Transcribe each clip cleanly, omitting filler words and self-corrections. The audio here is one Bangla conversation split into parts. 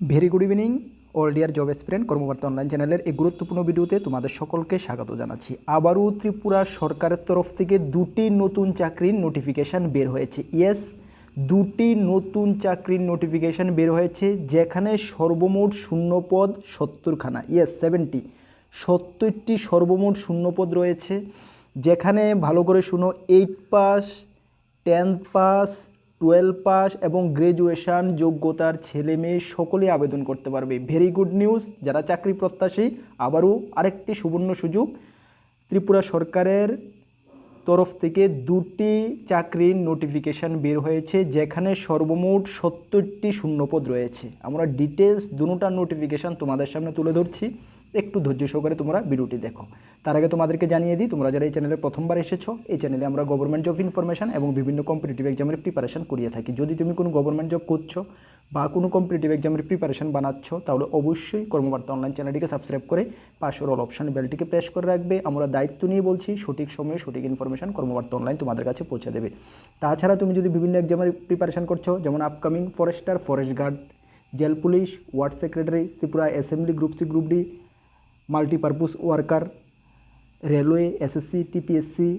Very good evening all dear job aspirant Karmabarta online চ্যানেলের এই গুরুত্বপূর্ণ ভিডিওতে তোমাদের সকলকে স্বাগত জানাচ্ছি। আবারও ত্রিপুরা সরকারের তরফ থেকে দুটি নতুন চাকরির নোটিফিকেশান বের হয়েছে। ইয়েস, দুটি নতুন চাকরির নোটিফিকেশান বের হয়েছে, যেখানে সর্বমোট শূন্যপদ 70খানা। ইয়েস, 70টি সর্বমোট শূন্যপদ রয়েছে, যেখানে ভালো করে শুনো 8 পাস, 10th পাস, 12 পাস এবং গ্র্যাজুয়েশন যোগ্যতার ছেলে মেয়ে সকলেই আবেদন করতে পারবে। ভেরি গুড নিউজ যারা চাকরি প্রত্যাশী। আবারও আরেকটি সুবর্ণ সুযোগ, ত্রিপুরা সরকারের তরফ থেকে দুটি চাকরির নোটিফিকেশান বের হয়েছে, যেখানে সর্বমোট 70টি শূন্যপদ রয়েছে। আমরা ডিটেলস দুটোটার নোটিফিকেশান তোমাদের সামনে তুলে ধরছি, একটু ধৈর্য সহকারে তোমরা ভিডিওটি দেখো। তার আগে তোমাদেরকে জানিয়ে দিই, তোমরা যারা এই চ্যানেলে প্রথমবার এসেছো, এই চ্যানেলে আমরা গভর্নমেন্ট জব ইনফরমেশন এবং বিভিন্ন কম্পিটিটিভ এক্সামের প্রিপারেশন করিয়ে থাকি। যদি তুমি কোনো গভর্নমেন্ট জব করছো বা কোনো কম্পিটিটিভ এক্সামের প্রিপারেশন বানাচ্ছ, তাহলে অবশ্যই কর্মবার্তা অনলাইন চ্যানেলটিকে সাবস্ক্রাইব করে পাশের অল অপশান বেলটিকে প্রেস করে রাখবে। আমরা দায়িত্ব নিয়ে বলছি, সঠিক সময়ে সঠিক ইনফরমেশন কর্মবার্তা অনলাইন তোমাদের কাছে পৌঁছে দেবে। তাছাড়া তুমি যদি বিভিন্ন এক্সামের প্রিপারেশন করছো, যেমন upcoming forester, forest guard, jail police, ward secretary, Tripura assembly group C group D, multipurpose worker, railway, SSC, TPSC,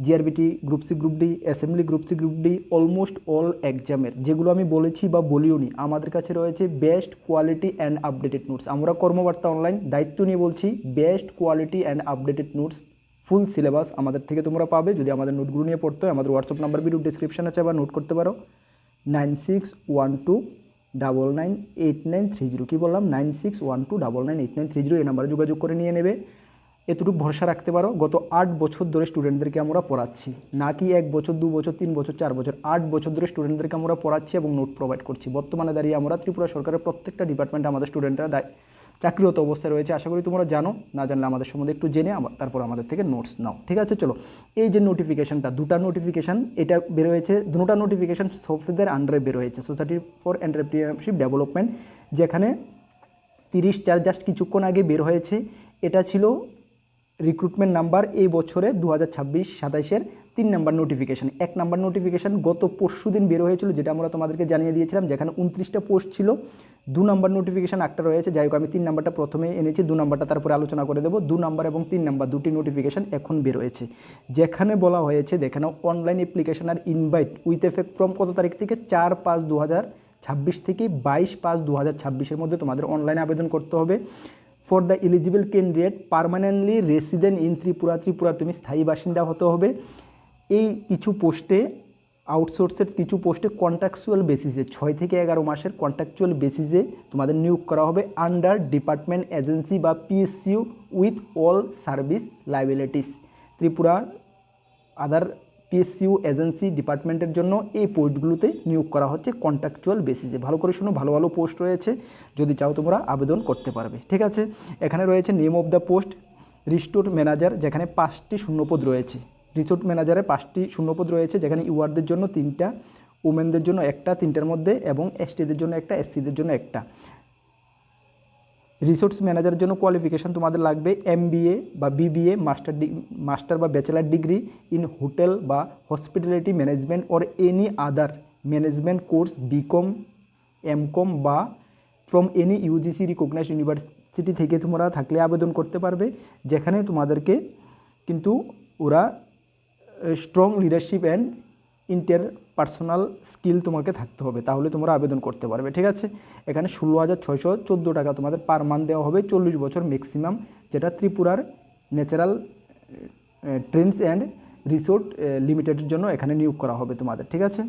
GRBT group C group D, assembly group C group D, almost all এক্সামের যেগুলো আমি বলেছি বা বলিওনি, আমাদের কাছে রয়েছে best quality and updated notes. আমরা কর্মবার্তা অনলাইন দায়িত্ব নিয়ে বলছি, best quality and updated notes, full syllabus আমাদের থেকে তোমরা পাবে। যদি আমাদের নোটগুলো নিয়ে পড়তে হয়, আমাদের হোয়াটসঅ্যাপ নাম্বার ভিডিও ডিসক্রিপশানে আছে, বা নোট করতে পারো 9612998930। কী বললাম? 9612998930 এই নাম্বারে যোগাযোগ করে নিয়ে নেবে। এতটুকু ভরসা রাখতে পারো, গত 8 বছর ধরে স্টুডেন্টদেরকে আমরা পড়াচ্ছি, না কি 1 বছর 2 বছর 3 বছর 4 বছর, 8 বছর ধরে স্টুডেন্টদেরকে আমরা পড়াচ্ছি এবং নোট প্রোভাইড করছি। বর্তমানে দাঁড়িয়ে আমরা ত্রিপুরা সরকারের প্রত্যেকটা ডিপার্টমেন্টে আমাদের স্টুডেন্টরা চাকরিরত অবস্থায় রয়েছে। আশা করি তোমরা জানো, না জানলে আমাদের সম্বন্ধে একটু জেনে তারপর আমাদের থেকে নোটস নাও। ঠিক আছে, চলো। এই যে নোটিফিকেশানটা, দুটা নোটিফিকেশান এটা বের হয়েছে, দুটা নোটিফিকেশান সফটওয়্যার আন্ডারে বের হয়েছে, সোসাইটি ফর এন্টারপ্রিনারশিপ ডেভেলপমেন্ট, যেখানে 30/4 জাস্ট কিছুক্ষণ আগে বের হয়েছে। এটা ছিল রিক্রুটমেন্ট নাম্বার এই বছরে 2026-27-এর 3 নাম্বার নোটিফিকেশান। 1 নাম্বার নোটিফিকেশান গত পরশু দিন বের হয়েছিল, যেটা আমরা তোমাদেরকে জানিয়ে দিয়েছিলাম, যেখানে 29টা পোস্ট ছিল। 2 নাম্বার নোটিফিকেশান একটা রয়েছে, যাই হোক আমি 3 নাম্বারটা প্রথমে এনেছি, 2 নাম্বারটা তারপরে আলোচনা করে দেবো। 2 নাম্বার এবং 3 নাম্বার দুটি নোটিফিকেশান এখন বের হয়েছে, যেখানে বলা হয়েছে, দেখে নাও, অনলাইন অ্যাপ্লিকেশান আর ইনভাইট উইথ এফেক্ট ফ্রম কত তারিখ থেকে? 4/5/2026 থেকে 22/5/2026-এর মধ্যে তোমাদের অনলাইনে আবেদন করতে হবে। For the eligible candidate permanently resident in Tripura তুমি স্থায়ী বাসিন্দা হতে হবে। এই কিছু পোস্টে, আউটসোর্সের কিছু পোস্টে কন্ট্রাকচুয়াল বেসিসে 6 থেকে 11 মাসের কন্ট্রাকচুয়াল বেসিসে তোমাদের নিয়োগ করা হবে, আন্ডার ডিপার্টমেন্ট এজেন্সি বা PSU with all service liabilities. Tripura other PSU agency ডিপার্টমেন্টের জন্য এই পোস্টগুলোতে নিয়োগ করা হচ্ছে কন্ট্রাকচুয়াল বেসিসে। ভালো করে শুনো, ভালো ভালো পোস্ট রয়েছে, যদি চাও তোমরা আবেদন করতে পারবে। ঠিক আছে, এখানে রয়েছে name of the post restore manager, যেখানে 5টি শূন্যপদ রয়েছে। রিসোর্ট ম্যানেজারে 5টি শূন্যপদ রয়েছে, যেখানে ইউআরদের জন্য 3টা, ওমেনদের জন্য 1টা 3টার মধ্যে, এবং এসটিদের জন্য 1টা, এসসিদের জন্য 1টা। রিসোর্স ম্যানেজারের জন্য কোয়ালিফিকেশান তোমাদের লাগবে এমবিএ বা বিবিএ, মাস্টার বা ব্যাচেলার ডিগ্রি ইন হোটেল বা hospitality management or any other management course, BCom, MCom বা from any UGC recognised university থেকে তোমরা থাকলে আবেদন করতে পারবে, যেখানে তোমাদেরকে কিন্তু ওরা strong leadership and interpersonal skill তোমাকে থাকতে হবে, তাহলে তোমরা আবেদন করতে পারবে। ঠিক আছে, এখানে 16,614 টাকা তোমাদের পার মান্থ দেওয়া হবে, 40 বছর ম্যাক্সিমাম, যেটা ত্রিপুরার ন্যাচারাল ট্রেন্ডস অ্যান্ড রিসোর্ট লিমিটেডের জন্য এখানে নিয়োগ করা হবে তোমাদের। ঠিক আছে,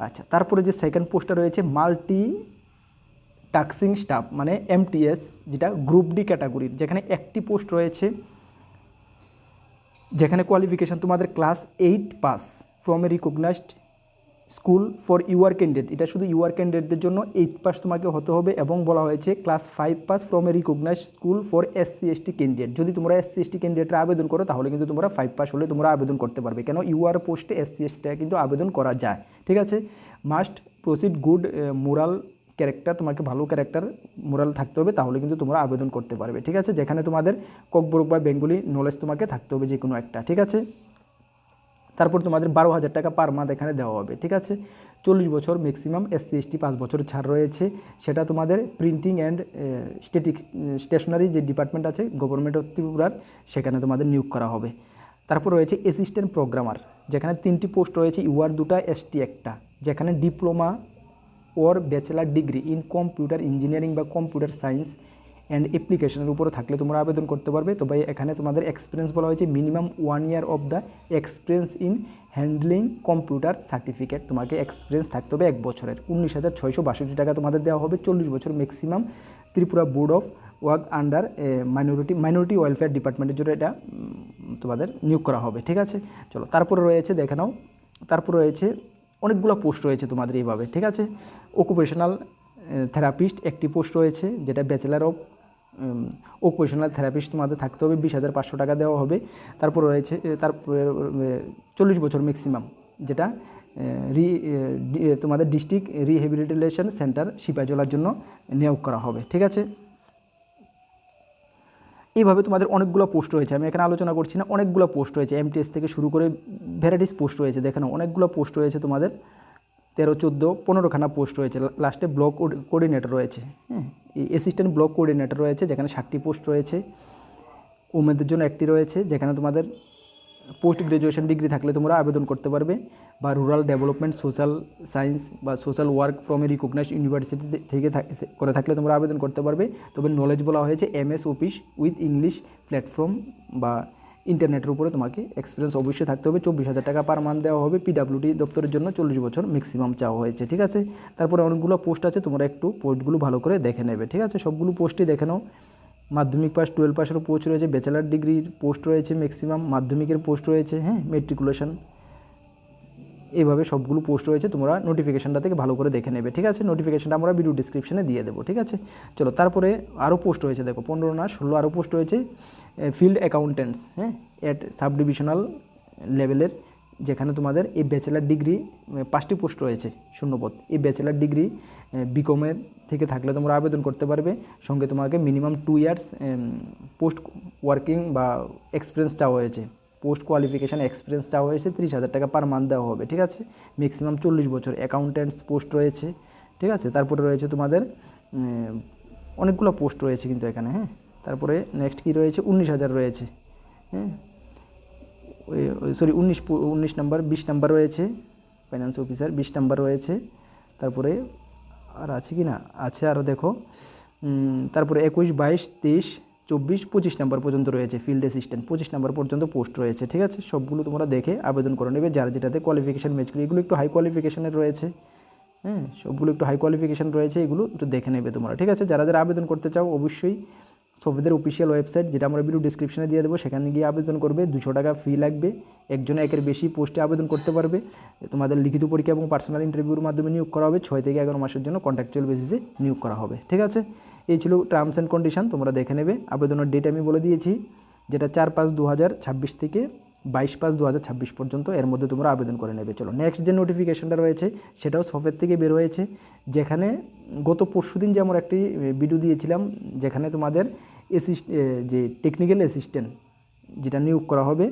আচ্ছা। তারপরে যে সেকেন্ড পোস্টটা রয়েছে মাল্টি টাস্কিং স্টাফ, মানে এমটিএস, যেটা গ্রুপ ডি ক্যাটাগরির, যেখানে একটি পোস্ট রয়েছে, যেখানে কোয়ালিফিকেশান তোমাদের class 8 pass from a recognised school for UR candidate, এটা শুধু ইউআর ক্যান্ডিডেটদের জন্য 8 পাস তোমাকে হতে হবে, এবং বলা হয়েছে class 5 pass from a recognised school for SC/ST candidate. যদি তোমরা SC/ST ক্যান্ডিডেটরা আবেদন করো, তাহলে কিন্তু তোমরা 5 পাস হলে তোমরা আবেদন করতে পারবে, কেন ইউআর পোস্টে SC/STটা কিন্তু আবেদন করা যায়। ঠিক আছে, must proceed good moral character, তোমাকে ভালো ক্যারেক্টার মোরাল থাকতে হবে, তাহলে কিন্তু তোমরা আবেদন করতে পারবে। ঠিক আছে, যেখানে তোমাদের ককবরক বা বেঙ্গলি নলেজ তোমাকে থাকতে হবে, যে কোনো একটা। ঠিক আছে, তারপর তোমাদের 12,000 টাকা পার মান্থ এখানে দেওয়া হবে, ঠিক আছে। 40 বছর ম্যাক্সিমাম, SC ST 5 বছরের ছাড় রয়েছে। সেটা তোমাদের প্রিন্টিং অ্যান্ড স্টেশনারি যে ডিপার্টমেন্ট আছে গভর্নমেন্ট অফ ত্রিপুরার, সেখানে তোমাদের নিয়োগ করা হবে। তারপর রয়েছে অ্যাসিস্ট্যান্ট প্রোগ্রামার, যেখানে 3টি পোস্ট রয়েছে, UR 2টা, ST 1টা, যেখানে diploma or bachelor degree in computer engineering বা কম্পিউটার সায়েন্স অ্যান্ড অ্যাপ্লিকেশনের উপরে থাকলে তোমরা আবেদন করতে পারবে। তবে এখানে তোমাদের এক্সপিরিয়েন্স বলা হয়েছে minimum 1 year of the experience in handling computer certificate, তোমাকে এক্সপিরিয়েন্স থাকতে হবে 1 বছরের। 19,662 টাকা তোমাদের দেওয়া হবে। 40 বছর maximum. Tripura board of work under minority welfare ডিপার্টমেন্টের জন্য এটা তোমাদের নিয়োগ করা হবে, ঠিক আছে। চলো তারপরে রয়েছে দেখে নাও, তারপর রয়েছে অনেকগুলো পোস্ট রয়েছে তোমাদের এইভাবে, ঠিক আছে। অকুপেশনাল থেরাপিস্ট একটি পোস্ট রয়েছে, যেটা ব্যাচেলার অফ অকুপেশনাল থেরাপিস্ট তোমাদের থাকতে হবে, 20,500 টাকা দেওয়া হবে। তারপর রয়েছে তারপরে 40 বছর ম্যাক্সিমাম, যেটা তোমাদের ডিস্ট্রিক্ট রিহ্যাবিলিটেশন সেন্টার সিপাহীজলার জন্য নিয়োগ করা হবে, ঠিক আছে। এইভাবে তোমাদের অনেকগুলো পোস্ট রয়েছে, আমি এখানে আলোচনা করছি না, অনেকগুলো পোস্ট রয়েছে। MTS থেকে শুরু করে ভ্যারাইটিস পোস্ট রয়েছে, দেখেন অনেকগুলো পোস্ট রয়েছে তোমাদের, 13, 14, 15খানা পোস্ট রয়েছে। লাস্টে ব্লক কোঅর্ডিনেটর রয়েছে, হ্যাঁ, অ্যাসিস্ট্যান্ট ব্লক কোঅর্ডিনেটর রয়েছে, যেখানে 60টি পোস্ট রয়েছে। উমেনদের জন্য একটি রয়েছে, যেখানে তোমাদের পোস্ট গ্রাজুয়েশন ডিগ্রি থাকলে তোমরা আবেদন করতে পারবে, বা রুরাল ডেভেলপমেন্ট সোশ্যাল সায়েন্স বা social work from a recognised university থেকে করে থাকলে তোমরা আবেদন করতে পারবে। তবে নলেজ বলা হয়েছে MS office with English platform বা ইন্টারনেটের উপরে তোমাকে এক্সপিরিয়েন্স অবশ্যই থাকতে হবে। 24,000 টাকা পার মান্থ দেওয়া হবে। PWD দপ্তরের জন্য 40 বছর ম্যাক্সিমাম চাওয়া হয়েছে, ঠিক আছে। তারপরে অনেকগুলো পোস্ট আছে, তোমরা একটু পোস্টগুলো ভালো করে দেখে নেবে, ঠিক আছে। সবগুলো পোস্টই দেখে নাও। মাধ্যমিক পাস 12 পাসেরও পোস্ট রয়েছে, ব্যাচেলার ডিগ্রির পোস্ট রয়েছে ম্যাক্সিমাম, মাধ্যমিকের পোস্ট রয়েছে, হ্যাঁ, মেট্রিকুলেশন, এইভাবে সবগুলো পোস্ট রয়েছে। তোমরা নোটিফিকেশনটা থেকে ভালো করে দেখে নেবে, ঠিক আছে। নোটিফিকেশনটা আমরা ভিডিও ডিসক্রিপশনে দিয়ে দেবো, ঠিক আছে। চলো তারপরে আরও পোস্ট রয়েছে, দেখো 15 না 16 আরও পোস্ট রয়েছে। ফিল্ড অ্যাকাউন্টেন্টস, হ্যাঁ, এট সাব ডিভিশনাল লেভেলের, যেখানে তোমাদের এই ব্যাচেলার ডিগ্রি 5টি পোস্ট রয়েছে শূন্যপদ। এই ব্যাচেলার ডিগ্রি বিকমের থেকে থাকলে তোমরা আবেদন করতে পারবে। সঙ্গে তোমাকে মিনিমাম 2 ইয়ার্স পোস্ট ওয়ার্কিং বা এক্সপিরিয়েন্স চাওয়া হয়েছে, পোস্ট কোয়ালিফিকেশান এক্সপিরিয়েন্স চাওয়া হয়েছে। 30,000 টাকা পার মান্থ দেওয়া হবে, ঠিক আছে। ম্যাক্সিমাম 40 বছর অ্যাকাউন্টেন্টস পোস্ট রয়েছে, ঠিক আছে। তারপরে রয়েছে তোমাদের অনেকগুলো পোস্ট রয়েছে কিন্তু এখানে, হ্যাঁ। তারপরে নেক্সট কী রয়েছে, 19,000 রয়েছে, হ্যাঁ, সরি 19 নাম্বার, 20 নাম্বার রয়েছে ফাইন্যান্স অফিসার, 20 নাম্বার রয়েছে। তারপরে আর আছে কি না, আছে আরও দেখো। তারপরে 21, 22, 23, 24, 25 নাম্বার পর্যন্ত রয়েছে ফিল্ড অ্যাসিস্ট্যান্ট, 25 নাম্বার পর্যন্ত পোস্ট রয়েছে, ঠিক আছে। সবগুলো তোমরা দেখে আবেদন করে নেবে, যার যেটাতে কোয়ালিফিকেশান ম্যাচ করে। এগুলো একটু হাই কোয়ালিফিকেশানের রয়েছে, হ্যাঁ, সবগুলো একটু হাই কোয়ালিফিকেশান রয়েছে, এগুলো একটু দেখে নেবে তোমরা, ঠিক আছে। যারা যারা আবেদন করতে চাও অবশ্যই সফিদের অফিসিয়াল ওয়েবসাইট, যেটা আমরা ভিডিও ডিসক্রিপশনে দিয়ে দেবো, সেখানে গিয়ে আবেদন করবে। 200 টাকা ফি লাগবে। একজনে একের বেশি পোস্টে আবেদন করতে পারবে। তোমাদের লিখিত পরীক্ষা এবং পার্সোনাল ইন্টারভিউর মাধ্যমে নিয়োগ করা হবে। 6 থেকে 11 মাসের জন্য কন্ট্রাকচুয়াল বেসিসে নিয়োগ করা হবে, ঠিক আছে। এই ছিল টার্মস অ্যান্ড কন্ডিশন, তোমরা দেখে নেবে। আবেদনের ডেট আমি বলে দিয়েছি, যেটা 4/5/2026 থেকে 22/5/2026 পর্যন্ত, এর মধ্যে তোমরা আবেদন করে নেবে। চলো নেক্সট যে নোটিফিকেশনটা রয়েছে সেটাও সফের থেকে বের হয়েছে, যেখানে গত পরশুদিন যে আমরা একটি ভিডিও দিয়েছিলাম, যেখানে তোমাদের যে টেকনিক্যাল অ্যাসিস্ট্যান্ট যেটা নিয়োগ করা হবে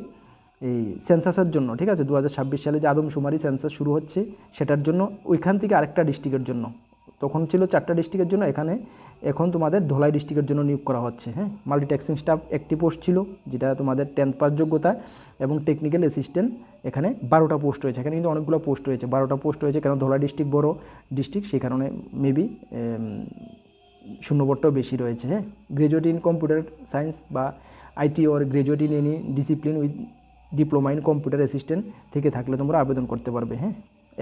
এই সেন্সাসের জন্য, ঠিক আছে। 2026 সালে যে আদমশুমারি সেন্সাস শুরু হচ্ছে, সেটার জন্য ওইখান থেকে আরেকটা ডিস্ট্রিক্টের জন্য, তখন ছিল 4টা ডিস্ট্রিক্টের জন্য, এখন তোমাদের ধলাই ডিস্ট্রিক্টের জন্য নিয়োগ করা হচ্ছে, হ্যাঁ। মাল্টিটাস্কিং স্টাফ একটি পোস্ট ছিল, যেটা তোমাদের 10th পাস যোগ্যতা, এবং টেকনিক্যাল অ্যাসিস্ট্যান্ট এখানে 12টা পোস্ট রয়েছে। এখানে কিন্তু অনেকগুলো পোস্ট রয়েছে, 12টা পোস্ট রয়েছে। কারণ ধলাই ডিস্ট্রিক্ট বড় ডিস্ট্রিক্ট, সেই কারণে মেবি শূন্যপদটাও বেশি রয়েছে, হ্যাঁ। গ্রাজুয়েট ইন কম্পিউটার সায়েন্স বা IT or graduate in any discipline with diploma in computer assistant থেকে থাকলে তোমরা আবেদন করতে পারবে, হ্যাঁ।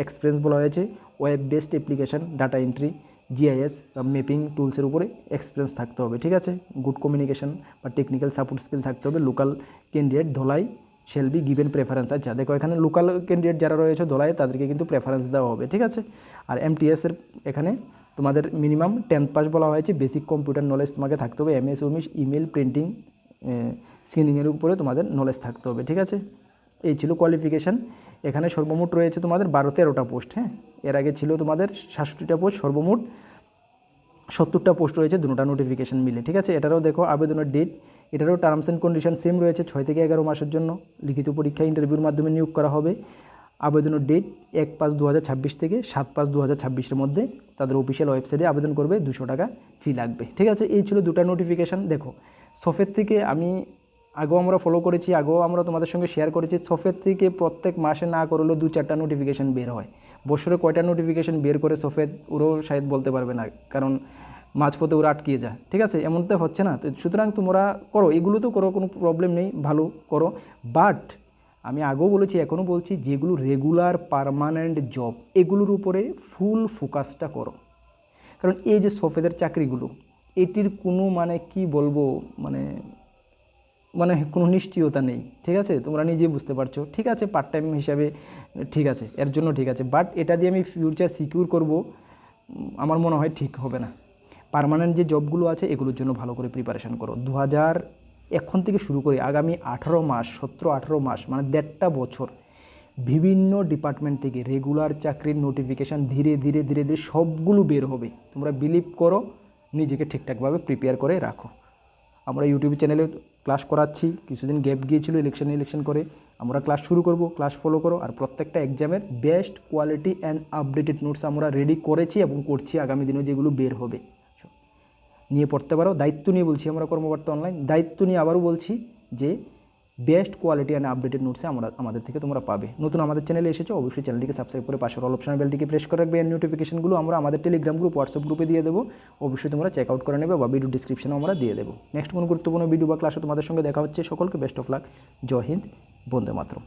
এক্সপিরিয়েন্স বলা হয়েছে web based application, data entry, GIS বা ম্যাপিং টুলসের উপরে এক্সপিরিয়েন্স থাকতে হবে, ঠিক আছে। গুড কমিউনিকেশন বা টেকনিক্যাল সাপোর্ট স্কিল থাকতে হবে। Local candidate Dhalai shall be given preference. আচ্ছা দেখো, এখানে লোকাল ক্যান্ডিডেট যারা রয়েছে ধলাই, তাদেরকে কিন্তু প্রেফারেন্স দেওয়া হবে, ঠিক আছে। আর MTS এর এখানে তোমাদের মিনিমাম 10th পাস বলা হয়েছে। বেসিক কম্পিউটার নলেজ তোমাকে থাকতে হবে। MS অফিস, ইমেল, প্রিন্টিং, স্ক্যানিংয়ের উপরে তোমাদের নলেজ থাকতে হবে, ঠিক আছে। এই ছিল কোয়ালিফিকেশান। এখানে সর্বমোট রয়েছে তোমাদের 12-13টা পোস্ট, হ্যাঁ। এর আগে ছিল তোমাদের 67টা পোস্ট, সর্বমোট 70টা পোস্ট রয়েছে, দুটোটা নোটিফিকেশন মিলে, ঠিক আছে। এটারও দেখো আবেদনের ডেট, এটারও টার্মস অ্যান্ড কন্ডিশন সেম রয়েছে, 6 থেকে 11 মাসের জন্য লিখিত পরীক্ষা ইন্টারভিউর মাধ্যমে নিয়োগ করা হবে। আবেদনের ডেট 1/5/2026 থেকে 7/5/2026-এর মধ্যে তাদের অফিসিয়াল ওয়েবসাইটে আবেদন করবে, 200 টাকা ফি লাগবে, ঠিক আছে। এই ছিল দুটো নোটিফিকেশান। দেখো সফের থেকে আমি আগেও আমরা ফলো করেছি, আগেও আমরা তোমাদের সঙ্গে শেয়ার করেছি, সফের থেকে প্রত্যেক মাসে না করলেও 2-4টা নোটিফিকেশান বের হয়। বছরে কয়টা নোটিফিকেশান বের করে সফেদ ওরাও শায়দ বলতে পারবে না, কারণ মাঝপথে ওরা আটকিয়ে যায়, ঠিক আছে। এমন তো হচ্ছে না, তো সুতরাং তোমরা করো, এগুলো তো করো, কোনো প্রবলেম নেই, ভালো করো। বাট আমি আগেও বলেছি, এখনও বলছি, যেগুলো রেগুলার পার্মানেন্ট জব এগুলোর উপরে ফুল ফোকাসটা করো। কারণ এই যে সফেদের চাকরিগুলো, এটির কোনো মানে কি বলবো, মানে কোনো নিশ্চয়তা নেই, ঠিক আছে। তোমরা নিজেই বুঝতে পারছো, ঠিক আছে। পার্ট টাইম হিসাবে ঠিক আছে, এর জন্য ঠিক আছে, বাট এটা দিয়ে আমি ফিউচার সিকিউর করব, আমার মনে হয় ঠিক হবে না। পার্মানেন্ট যে জবগুলো আছে এগুলোর জন্য ভালো করে প্রিপারেশান করো। এখন থেকে শুরু করে আগামী 18 মাস, 17-18 মাস, মানে 1.5 বছর বিভিন্ন ডিপার্টমেন্ট থেকে রেগুলার চাকরির নোটিফিকেশান ধীরে ধীরে ধীরে ধীরে সবগুলো বের হবে। তোমরা বিলিভ করো, নিজেকে ঠিকঠাকভাবে প্রিপেয়ার করে রাখো। আমরা ইউটিউব চ্যানেলে ক্লাস করাচ্ছি, কিছুদিন গ্যাপ গিয়েছিল ইলেকশন করে, আমরা ক্লাস শুরু করব, ক্লাস ফলো করো। আর প্রত্যেকটা এক্সামের best quality and updated notes আমরা রেডি করেছি এবং করছি, আগামী দিনে যেগুলো বের হবে নিয়ে পড়তে পারো। দায়িত্ব নিয়ে বলছি, আমরা কর্মকর্তা অনলাইন দায়িত্ব নিয়ে আবারও বলছি যে বেস্ট কোয়ালিটি অ্যান্ড আপডেটেড নোটসে আমাদের থেকে তোমরা পাবে। নতুন আমাদের চ্যানেলে এসেছো, অবশ্যই চ্যানেলটিকে সাবস্ক্রাইব করে পাশের অল অপশন বেলটিকে প্রেস করে রাখবে। এর নোটিফিকেশনগুলো আমরা আমাদের টেলিগ্রাম গ্রুপ, হোয়াটসঅ্যাপ গ্রুপে দিয়ে দেবো, অবশ্যই তোমরা চেক আউট করে নেবে, বা ভিডিও ডিসক্রিপশনেও আমরা দিয়ে দেবো। নেক্সট কোনো গুরুত্বপূর্ণ ভিডিও বা ক্লাসে তোমাদের সঙ্গে দেখা হচ্ছে। সকলকে বেস্ট অফ লাক, জয় হিন্দ, বন্দে মাতরম।